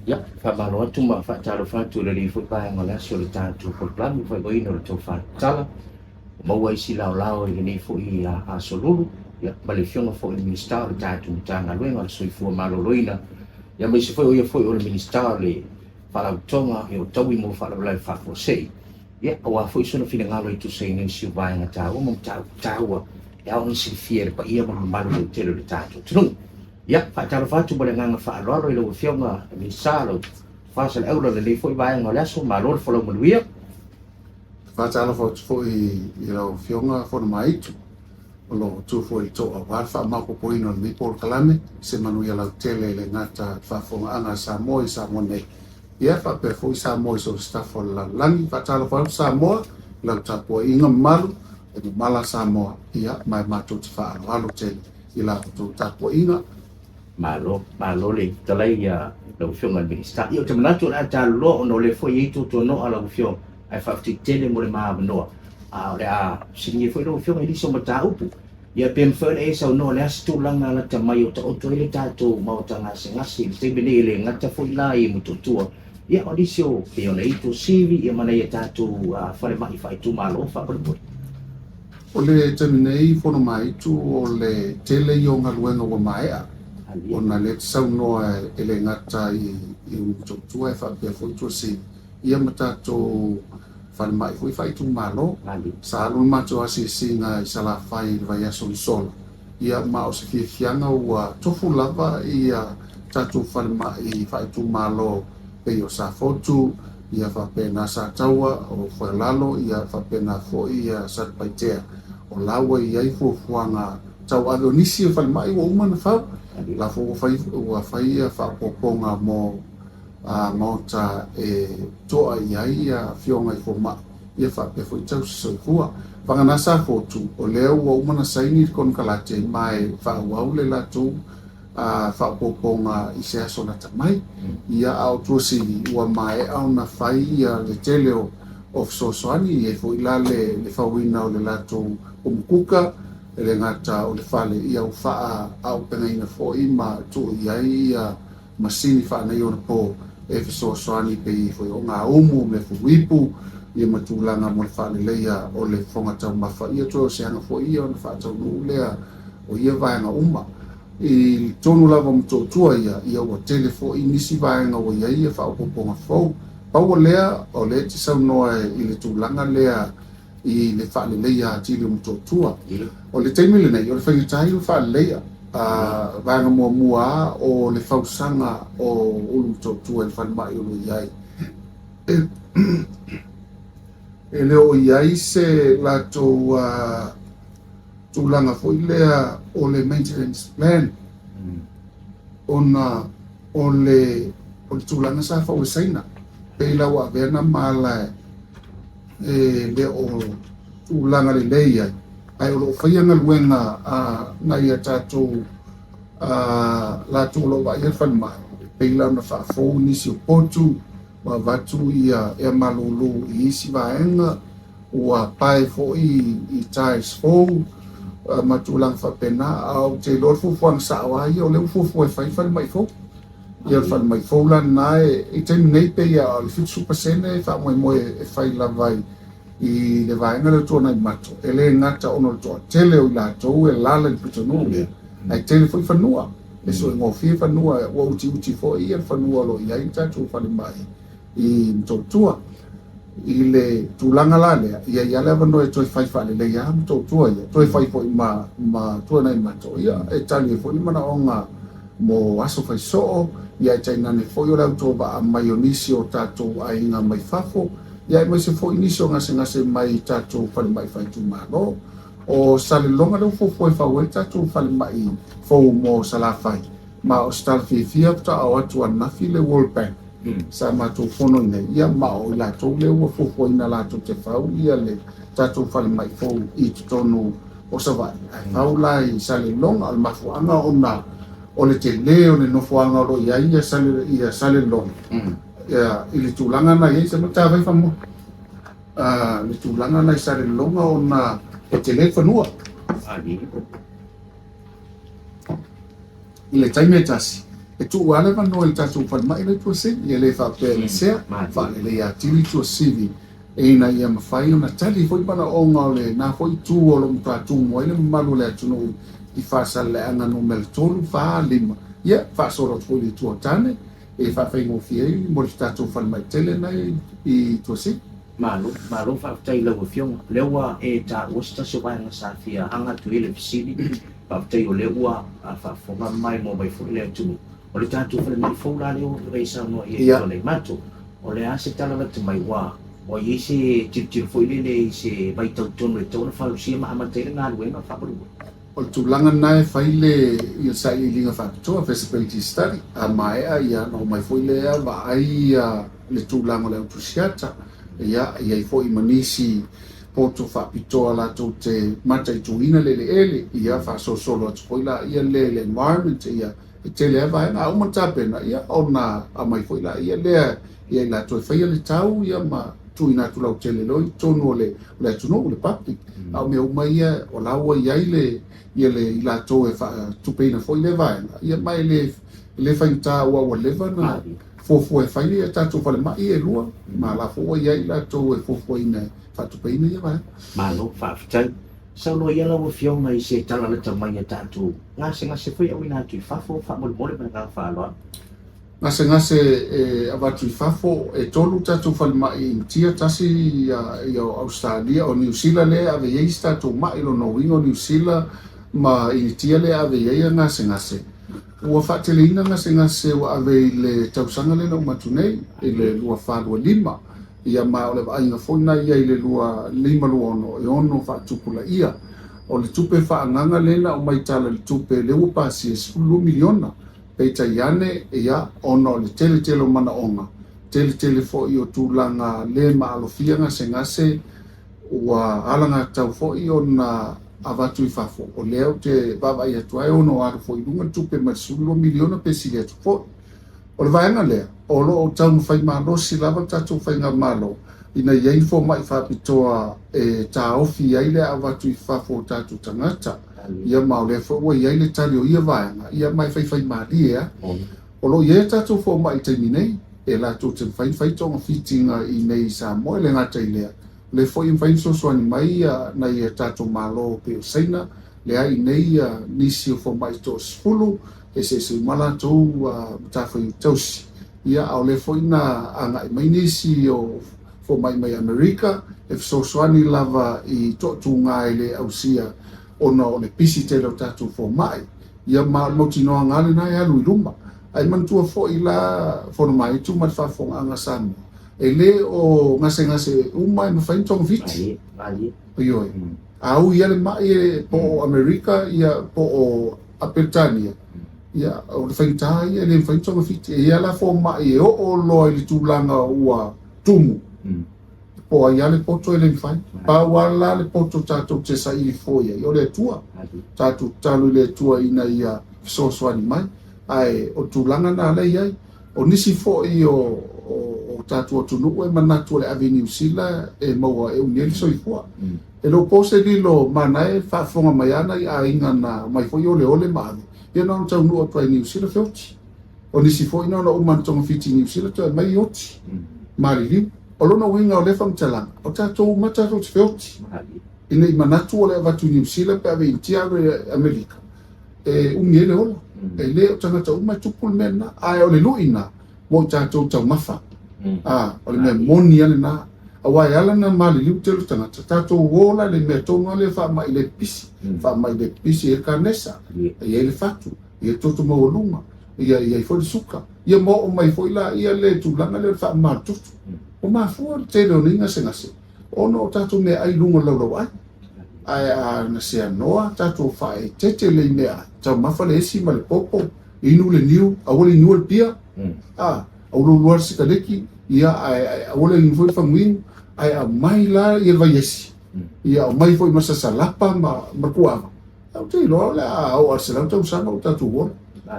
Ya, famalo tuma fa talo fa tu le fu pa ngala so le tantu ko plan fa go ino to fa tala mo wa isi lao ni fu I a solulu ya bale fiona fo il ministero le tantu tanga lo ngal so fu malo loina ya me se foi o le ministero le fa la tonga e o tawi mo fa la fa fo sei ya wa foi so no fina ngalo I tu sei ni si vai nga ta o mo ta ya on si fier pa ia mo malo le tele le tantu tunu ya fa talo fa tu bale nga fa lo le fiona ministero fasa euro le foi vai ngala so malo fo lo mo wia Fatala foi fionga for mai tu. Lo tu foi to a fa ma ko poino ni por kalame se manu ya la tele le ngata fa fo anga sa mo. Ia fa pe foi sa mo so sta for la langi fatala fa sa mo la ta po inga malu e mala sa mo ia mai ma tu fa alo tele ila tu ta po inga malo le talai ya lo fiona ministra io te manato na ta lo no le foi tu to no ala fiona ai fa ti tele mo le ma no a ora singi foi lo fiona di so mata upu ia pem fer e so no le stu langa la ta mai o to ile tato ma o tanga ngasi te bene le ngata foi lai mo to tua ia o so e o le itu sivi ia mana ia tato fa le mai fai tu malo fa por o le terminei fono mai tu o le tele yo ngaluenga wa mai a ona le sau no e le ngata I to tu e fa pe foi tu si ia mata to fa mai foi fai tu malo sa lu ma to asi singa sala fai vai aso sol ia ma o se fianga wa to fu lava ia tatu fa mai fai tu malo pe yo sa fotu ia fa pe na sa tawa o fa lalo ia fa pe na fo ia sa paitea o lawa ia fu fuanga tawa do nisi fa mai o uma fa la fo fai o fai fa poponga mo mauta e toa ia fionga I foma ia fa pe foi tau so fua pangana sa fotu o leo o mana saini kon kalate mai fa waule la tu fa poponga I se so na tamai ia auto si wa mai au na fai ia le teleo of sosoani e foi la le fa wina o le la tu umkuka le ngata o le fale ia u fa au pena ina fo ima tu ia masini fa na yo po e so soani pe foi o nga umu me fuipu ia matulanga mo fa le leia o le fonga tau mafa ia to se anga fo ia on fa tau lea o ia vai nga uma I tonu lava mo to tua ia o telefo inisi vai nga o ia fa o ponga fo pa o lea o le ti sau no I le tulanga lea I le fa le leia ti le mo to tua o le taimile nei o le fa tai fa leia vai nga mo mua o le fausanga o ulu to tua le fa mai o iai e le o iai se la to tulanga foi lea o le maintenance plan ona o le tulanga sa fa o saina pe la wa vena mala le o tulanga le leia ai o fai nga luenga na ia tato la tulo ba ia fa mai pe la na fa fo ni si potu wa vatu ia e malulu I si vaenga wa pai fo I tais fo matulang fa pena au te lor fu fuang sa wa ia o le fu fai fa mai fo ia fa mai fo la nai I te nei pe ia al fit super sene fa mo e fai la vai I le vaenga le tona I mato ele ngata ono to tele o la to e la le pitonu ai tele foi fa nua e so ngo fi fa nua o uti fo ia fa nua lo ia ita tu fa mai I to tua I le tulanga la le ia le vano e toi fai fa le ia to tua ia toi fai fo ma tua nai mato ia e tali fo mana onga mo aso fai so ia china ne fo yo la to ba mayonisi o tato ai nga mai fafo ia mai se fo inicio ngase mai tato fa mai fai tu malo o sale longa le fo fa weta tu fa mai fo mo sala fai ma o stal fia ta o atu na file World Bank sa ma tu fono ne ia ma o la to le fo ina la to te fa ia le tato fa mai fo I tonu o sa vai fa la I sale longa al mafu anga ona o le te leo ne no fo anga ro ia sale longa ia I le tulanga na ia se mata vai fa mo le tulanga na sale longa ona e te le fanua I le taime tasi tu wale va no el tatu fa mai le tu se ye le fa pe se fa le ya tili tu sivi e na ia mafai ona tali foi pana o ngale na foi tu o lo tatu mo ele malu le tu no I fa sa le anga no mel tolu fa lima ia fa solo tu le tu tane e fa fa mo fie mo tatu fa mai tele na I tu se Malo fa tai le fiong lewa e ta wasta so ba na sa fia anga tu ile fisili fa tai o lewa fa fo mai mo bai fo le tu o le tatu fa mai fo la le o re sa no e o le mato o le ase tala le mai wa o ye se tip fo ile le se bai tau tonu le tonu fa si ma ma tele na le fa bulu o tu langa na e faile ia sa I linga fa to a feasibility study a mai ia no mai fo ile va ai le tu langa le tu siata ia I foi manisi poto fa pitoa la to te mata tuina le ia fa so solo to ila ia le environment ia te le va na o mata pena ia ona a mai foi la ia le ia la to fa ia le tau ia ma tuina tu lau tele loi tono le tu no le public a me o mai ia o la o ia le la to e fa tu pena foi le va ia mai le fa ta o le va na fofo e fai e tatu fale mai e lua ma la fo ia I la to e fofo ina fa tu peina ia vai malo fa tai sa no ia la fiong mai se tala le tamai tatu ngase foi a wina tu fa mo ba fa lo ngase avatu fafo e tolu tatu fale mai tia tasi ia Australia o New Zealand le ave ia tatu mai lo no wingo New Zealand ma I tia le ave ia ngase ua whaatelina ngase wa ave le tausanga le no matunei le lua whalua lima ia ma o le ainga fona ia le lua lima lua ono e ono whaatupula ia o le tupe whaanganga lena o mai tala le tupe le upasi e 10 miliona peita iane ia ono le tele mana onga tele fo I o tūlanga le maalofia ngase ua alanga tau fo I ona avatu I fafo o leo te baba ia tuai ono aru fo I lunga tupe ma 10 miliona pesi ia tu fo o le vaenga lea o lo o tau mwhai malo si lava tatu whai ngā malo ina iei fo mai whapitoa e tā ofi iei le avatu I fafo tatu tangata ia mao le fo ua iei le tali o ia vaenga ia mai whai maali ea o lo iei tatu fo mai teiminei e la tu te whai tonga fitinga I nei sa moe le ngata I lea le foi in fain so ani mai na ia tato malo pe seina le ai nei nisi o fo mai to sfulu e se mala to ta foi tosi ia au le foi na anga mai nisi o fo mai America e so ani lava I to tunga ile ausia ona o le pisi te lo tato fo mai ia ma motino ngale na ia luiluma ai man tu fo ila fo mai tu mat fa fo anga san ele o ngase umai ma fain tong viti oi au ia le mai po America ia po Apeltania ia o le fain tai ele fain tong viti ia la fo mai o lo le tulanga ua tumu po ia le poto ele fain pa wala le poto tato te sa I fo ia o le tua tato talu le tua ina ia so ani mai ai o tulanga na le ia o nisi fo I o tatu tunu e manatu le avenue sila e maua e uneli soifua e lo pose di lo manae fa fonga maiana I ainga na mai foi ole maave ia na tau nu apa New Zealand feoti o nisi foi na uman tonga fiti New Zealand to mai oti mari li o lona winga o le famtala o tatu mata to feoti ina I manatu ole vatu New Zealand pe ave intia America e unele ola e le o tanga tau mai tupul mena ai ole luina mo tatu tau mafa o le mea moni ale na awai ala na mali liu telu tangata tato wola le mea tonu ale wha mai le pisi e kanesa ia le fatu ia toto maolunga ia I fo le suka ia mo o mai fo ila ia le tulanga le wha matutu o maa fua le tere o ninga se ngase ono o tato mea ai lunga lau ai a na se anoa tato wha e tete le mea tau mafa le esi ma le popo inu le niu awali niu le pia au luar sikaleki ia awole ni foi famwin ai a mai la ia vai esi ia mai foi masa salapa ma kuava au te lo la au arsenal tau sana o tatu wo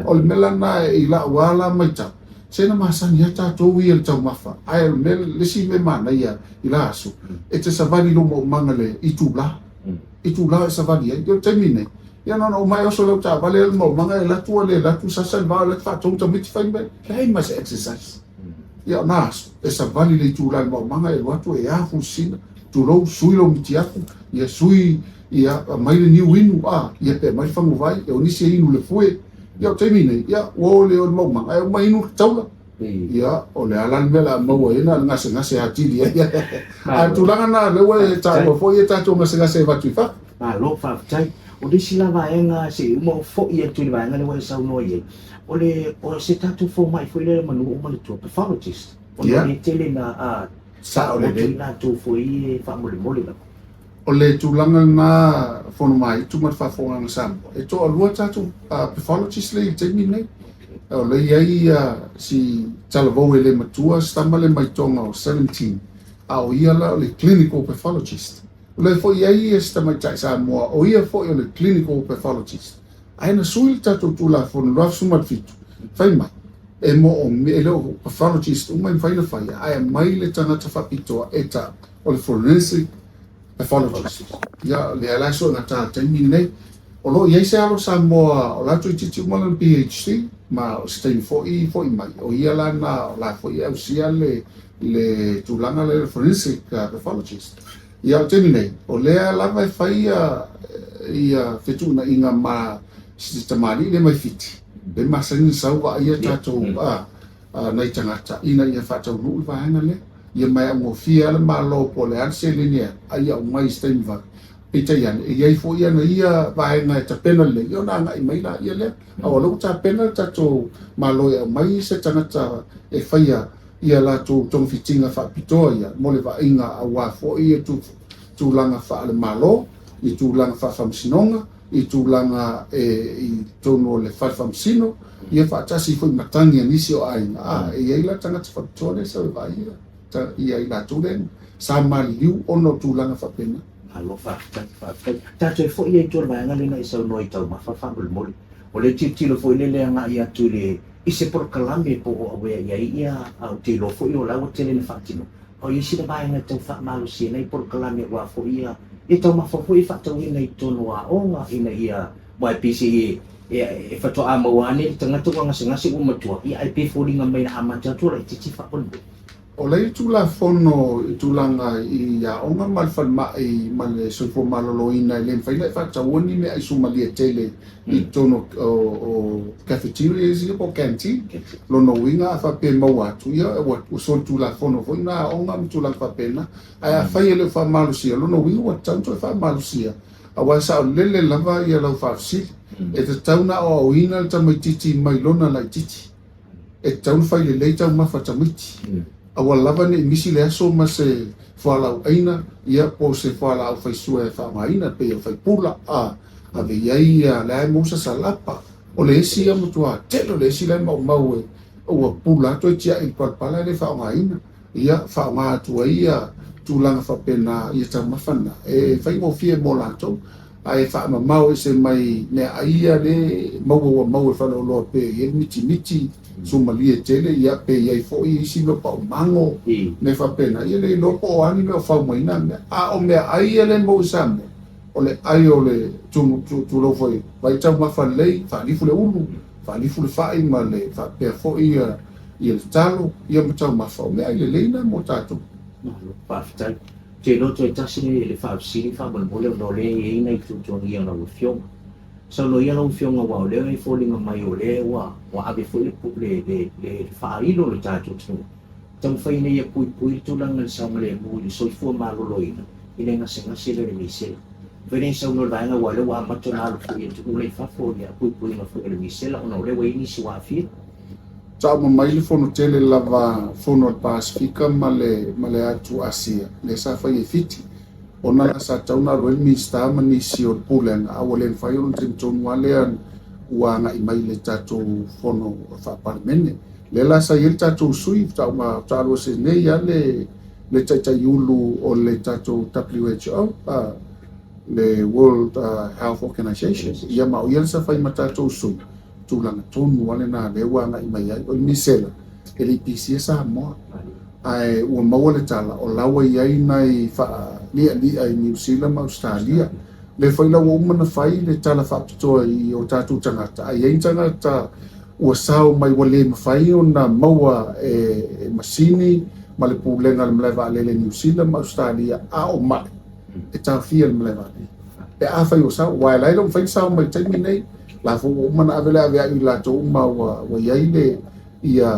o le melana I la wala mai ta sena masan ia tatu ia tau mafa ai mel le si me mana ia I la asu e te savani lo mo mangale itula savani ia yo termine ia no mai oso le ta vale mo manga la tu sa va le fa tong tamiti fa me kai mas exercise ia nas esa vale le tu la mo manga e watu e a fusina tu lo sui lo mitiaku ia sui ia mai le niu inu ia pe mai fangu vai e onisi inu le fue ia temine ia o le mo manga e mai inu taula ia o le alan mela mo e na ngase atili ia a tu langa na le we ta mo foi ta tu ngase va tu fa lo fa tai o le sila vaenga se mo fo ia tu vaenga le sa no ye o le se tatu fo mai foi le manu o manu tu pathologist o le tele na sa o le na tu foi fa mo le mole o le tulaga na fono mai tu mat fa fonga sam e to alua tatu pathologist le temi nei o le ai si talavo le matua stamba le mai tonga o 17 o ia la le clinical pathologist le fo ia sta mai tai sa mo o ia fo le clinical pathologist ai na suil tatu tu la fono lo sumat fitu fai mai e mo o me le pathologist o mai fai na fai ai mai le tana ta fa pito eta o le forensic pathologist ya le ala so na ta temi nei o lo ia se alo sa mo o la tu titi mo le PhD ma o stai fo i mai o ia la na o la fo ia usia le tulanga le forensic pathologist ia temi nei o le la vai fai ia fetuna inga ma sistemali le mai fiti le masani sauwa ia tato nei tangata ina ia fa tau lu va hanga le ia mai mo fia le malo po le anse linia ia mai stai va pita ia ia fo ia na ia va hanga ta pena le yo na ngai mai la ia le o lo ta pena tato malo ia mai se tangata e faia ia la tu tong fitinga fa pitoia mo le va inga awa fo ia tu langa fa le malo i tu langa fa famsinonga i tu langa i tono le fa famsino ia fa tasi fo matangi nisi o ai ia ila tanga fa tole sa va ia ila tu den sa maliu ono tu langa fa pena alo fa ta te fo ia tu va nga le na isa no i tau ma fa mo mo o le titi lo fo le nga ia tu le i se por kalame po o we ia au te lo fo io la o te le fa tino o i si ba nga tau fa malu si nei por kalame wa fo ia e tau ma fo i fa tau nei tono a onga ina ia mai pisi e fa to ama wani tanga to nga singa si uma tua i ai pe fo linga mai na ama tu la titi fa pon o le tu la fono tu langa i ya onga mal fa mai mal so fo malolo ina le fa ile fa tau ni me ai su mali tele i tono o cafeteria si po canteen lo no winga fa pe mo atu ia o so tu la fono fo na onga tu la fa pena ai fa ile fa malusia lo no winga tanto fa malusia awa sa lele lava ia lo fa si e te tauna o ina ta mai titi mai lona la titi e taun fa ile le tau ma fa tamiti awa lava ne misi le aso ma se fala aina ia po se fala au fai sua fa maina pe fai pula ave ia la mo sa salapa o le si am tua telo le si le mau o pula to tia il pala le fa maina ia fa ma tua ia tu langa fa pena ia ta mafana e fai mo fie mo lato ai fa ma mau se mai ne aia le mau fa lo pe ye miti Somalia tele ia pe ia fo i si no pa mango ne fa pena ia le lo po ani me fa mo ina o me ai le mo sam o le ai o le tu lo foi vai tau ma fa lei fa li fu le ulu fa li fu le fa i ma le fa pe fo ia il talo ia mo tau ma fa me ai le leina mo tato fa tai te no te tasi le fa si fa mo no le ina i tu ia na fio so lo ia lo fionga wa le i falling mai o le wa ave foi le fa ilo le tato tu tau fai nei e pui tu langa sa le mu so fu ma lo ina ina nga senga sele le misela veni sa no langa wa le wa ma to na lo fu tu le fa fo ya pui ma fu le misela ona le wa ini si wa fi ta ma mai le fono tele lava fono Pacifica ma le atu Asia le sa fai fiti ona la sa tauna roel minsta mani si o pulen a wolen fai on tenton walean wana i mai le tato fono fa parmene le la sa yel tato sui ta ma taro se ne ya le tata yulu o le tato WHO le World Health Organization ya ma yel sa fai matato sui tu la ton wale na le wana i mai o misela ele pisi sa mo ai o mawale tala o lawa yai nai fa ni ai New Zealand Australia le fai la o mana fai le tala whapitoa i o tātou tangata. Ai ein tangata ua sao mai wale mawhai o na maua masini ma le pūlenga le mlewa alele New Zealand ma Australia a o mai. E tā fia le mlewa alele. E a whai o sao, wai lai rong whai sao mai taimi nei, la fo o mana avele ave ai la tō uma wa iai le ia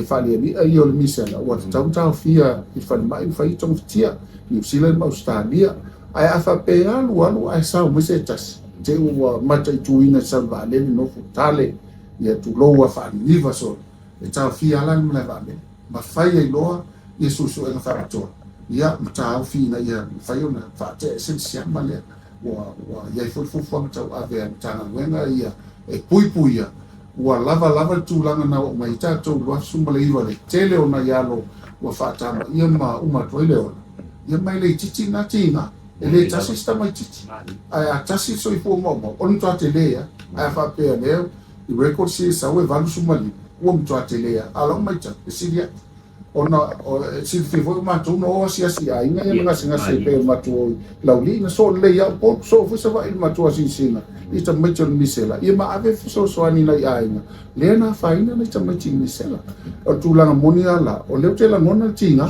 whali ani ai o le misela. Ua tau fia i whali mai whai tong tia New Zealand ma Australia. Ai afa pe alu ai sao me se tas te ua mata i tuina sa va le no futale ia tu loa fa ni va so e ta fia la me va le ma fai ai loa yesu so e fa to ia mata au fina ia fai ona fa te esensia ma le wa ia fo fo ta ave ta wenga ia e pui ia wa lava tu langa na o mai ta to wa sumba le iwa le tele ona ia lo wa fa ta ia ma uma toile ona ia mai le titi na tinga ele tasi sta mai titi ai a tasi so i fu mo on to atelea ai fa pe le i record si sa we valu sumali o mo to atelea ala mai ta silia ona si fo ma tu no si ai nga singa se pe ma tu lauli na so le ya po so fu sa va il ma tu si sina i ta mai tu misela i ma ave so ani na ai nga le na fa ina na ta mai ti misela o tu la moni ala o le te la ngona tinga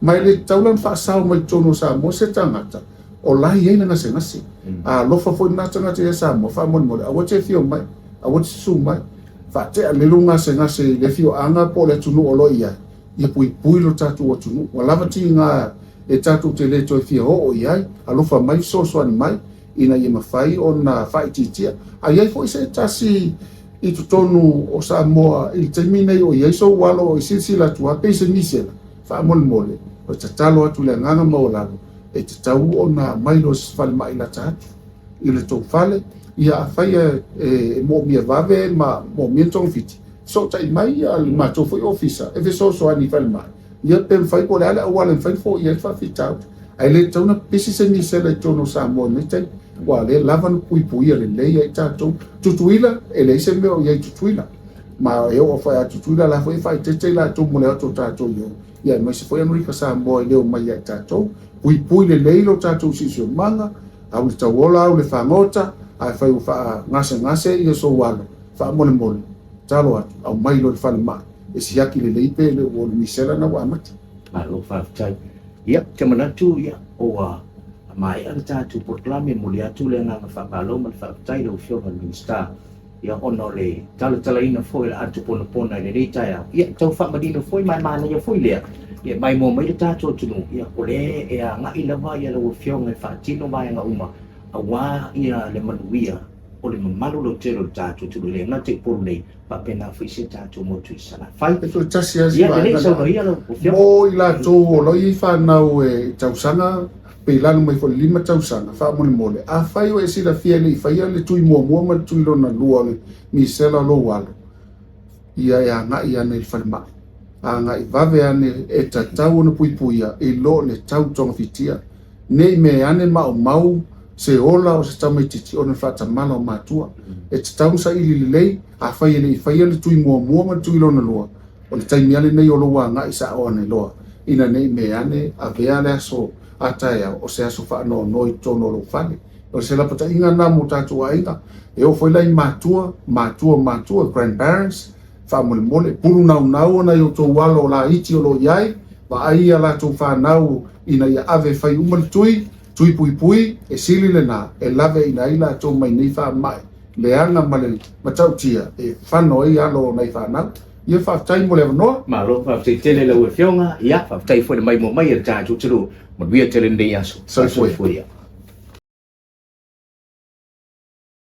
mai le taulan fa sa mai tono sa mo se tangata o lai ai na se a lo fa fo na tanga te sa mo fa mon mo a wo te fio mai a wo su mai fa te le lunga se le fio anga po le tunu o lo ia ia pui lo tatu o tunu wa lava ti nga e tatu te le to fio o ia a lo fa mai so ani mai ina ia mafai ona fai titia a ia fo se tasi i tu tonu o sa mo il termine o ia so walo i silsila tu a pe se misela fa mon mole o tatalo atu le nganga mo la e te tau o na mailos fale mai la tatu i le tau fale ia a whaia mo mia vave ma mo mia tong fiti so tai mai al ma tau foi ofisa e so ani fale mai ia pen fai po le ala awale fai fo ia fa fitau ai le tau na pisi se mi se le tono sa mo ne tai wa le lavan pui le le ia tatu tutuila e le se me o ia tutuila ma e o fa tutuila la foi fai te la tu mo le to tatu yo ia mai se foi anuri fa sa mo le o mai ia tatu pui le leilo tatu si so manga au le tawola au le fangota ai fai u fa ngase ia so walo fa mole talo atu au mai lo fa ma e si aki le leipe le o misela na wa mati ma lo fa tai ia te manatu ia o mai an tatu proklame mulia tu le nga fa balo ma fa tai lo fio va minsta ia onole tala ina foi atu pona le tai ia tau fa madino foi mai mana ia foi le ia mai mo mai ta to tunu ia ole e nga ila va ia lo fio ngai fa tino mai nga uma awa ia le manuia ole malu lo tero ta to tunu le nga te por nei pa pena foi se ta to mo tu sala fai e to tasi as ia le so ia lo fio mo ila to lo i fa na e tausanga pe la mai fo lima tausanga fa mole a fai o e si la fia le fai le tui mo ma tui lo na lua mi sela lo walo ia nga ia nei fa ma anga i vave ane e tatau na puipuia e lo le tau tonga fitia nei me ane mau se ola o se tamai titi o na fata mala o matua e tatau sa ili lei a fai le tui mua ma tui lo na loa o le taimi ale nei o loa nga isa o ane loa ina nei me ane a vea le aso ataya o se aso fa no noi tono lo fane o se la pata inga na mo tatu ainga e o foi lai matua grandparents fa mole pulu nau na yo to walo la iti o lo yai va ai ala to fa nau ina ya ave fai umal tui pui e sili le na e lave ina ila to mai nei fa mai le anga male matau tia e fa no ia lo nei fa nau ia fa tai mole no ma lo fa te tele lo fio nga ia fa tai foi mai mo mai ta tu mo via tele ndei aso so foi